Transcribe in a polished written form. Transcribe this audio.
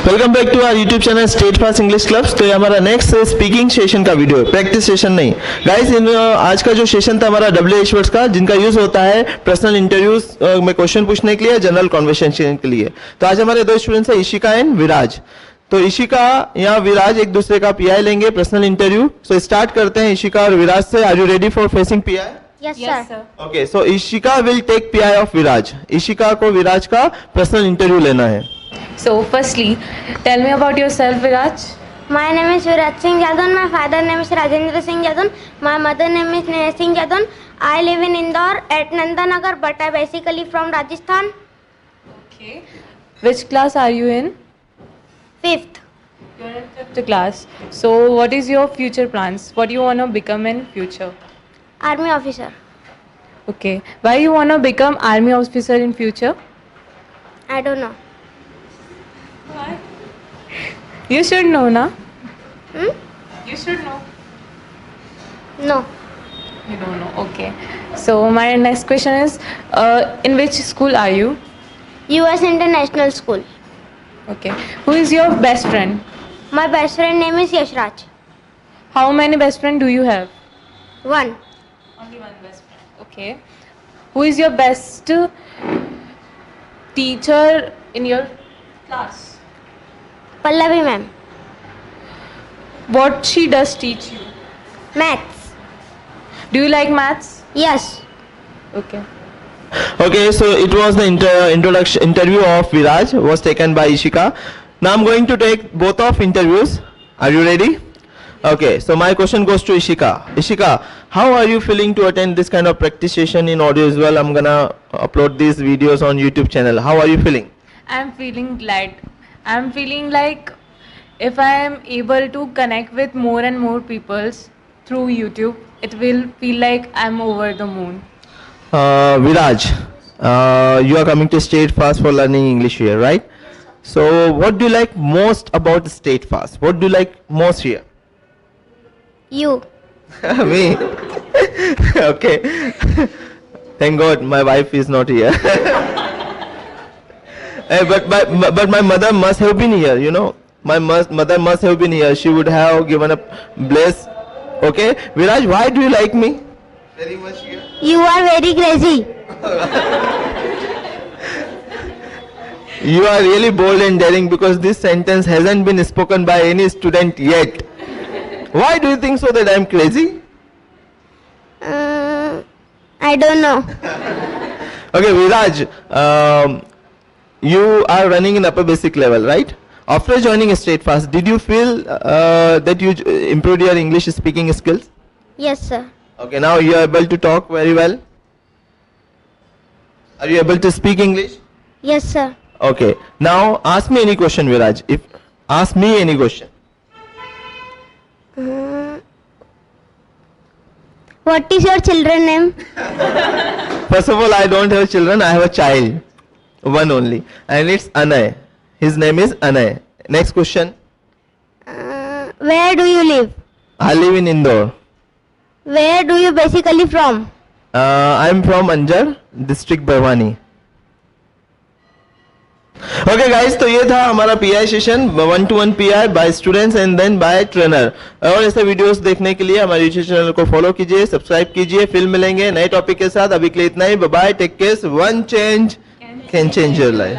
Welcome back to our YouTube channel steadfast English clubs. तो ये हमारा नेक्स्ट स्पीकिंग सेशन का वीडियो है, प्रैक्टिस सेशन नहीं गाइस। आज का जो सेशन था हमारा WH वर्ड्स का, जिनका यूज होता है पर्सनल इंटरव्यूज में क्वेश्चन पूछने के लिए, जनरल कॉन्वर्सेशन के लिए। तो आज हमारे दो स्टूडेंट्स हैं, इशिका एंड विराज। तो इशिका या विराज एक दूसरे का पीआई लेंगे पर्सनल इंटरव्यू। सो स्टार्ट करते हैं इशिका और विराज से। Are you ready for facing PI? Yes, sir. Okay, so Ishika will take PI of Viraj. Ishika को विराज का पर्सनल इंटरव्यू लेना है। So, firstly, tell me about yourself, Viraj. My name is Viraj Singh Jadon. My father name is Rajendra Singh Jadon. My mother name is Neha Singh Jadon. I live in Indore at Nandanagar, but I basically from Rajasthan. Okay. Which class are you in? 5th. You're in 5th class. So, what is your future plans? What do you want to become in future? Army officer. Okay. Why you want to become army officer in future? I don't know. Why? You should know, na? Hmm? You should know. No. You don't know. Okay. So, my next question is, in which school are you? US International School. Okay. Who is your best friend? My best friend name is Yashraj. How many best friends do you have? 1. Only one best friend. Okay. Who is your best teacher in your class? Pallavi ma'am. What she does teach you? Maths. Do you like maths? Yes. Okay. Okay, so it was the introduction interview of Viraj was taken by Ishika. Now I'm going to take both of interviews. Are you ready? Okay, so my question goes to Ishika. Ishika, how are you feeling to attend this kind of practice session in audio as well? I'm gonna upload these videos on YouTube channel. How are you feeling? I'm feeling glad. I'm feeling like if I am able to connect with more and more people through YouTube, it will feel like I'm over the moon. Viraj, you are coming to Steadfast for learning English here, right? So what do you like most about Steadfast? What do you like most here? You. Me. Okay. Thank God my wife is not here. But my mother must have been here, you know. My mother must have been here. She would have given a bless. Okay, Viraj, why do you like me? Very much here. You are very crazy. You are really bold and daring because this sentence hasn't been spoken by any student yet. Why do you think so that I am crazy? I don't know. Okay, Viraj, you are running in upper basic level, right? After joining Steadfast, did you feel that you improved your English speaking skills? Yes, sir. Okay, now you are able to talk very well. Are you able to speak English? Yes, sir. Okay, now ask me any question, Viraj. Ask me any question. What is your children name? First of all, I don't have children. I have a child, one only, and it's Anay. His name is Anay. Next question. Where do you live? I live in Indore. Where do you basically from? I'm from Anjar, district Barwani. Okay guys, तो ये था हमारा PI session 1-to-1 PI by students and then by trainer. और ऐसे videos देखने के लिए हमारे यूट्यूब चैनल को फॉलो कीजिए, सब्सक्राइब कीजिए। फिर मिलेंगे नए टॉपिक के साथ। अभी के लिए इतना ही। Bye bye, take care. One change can change your life.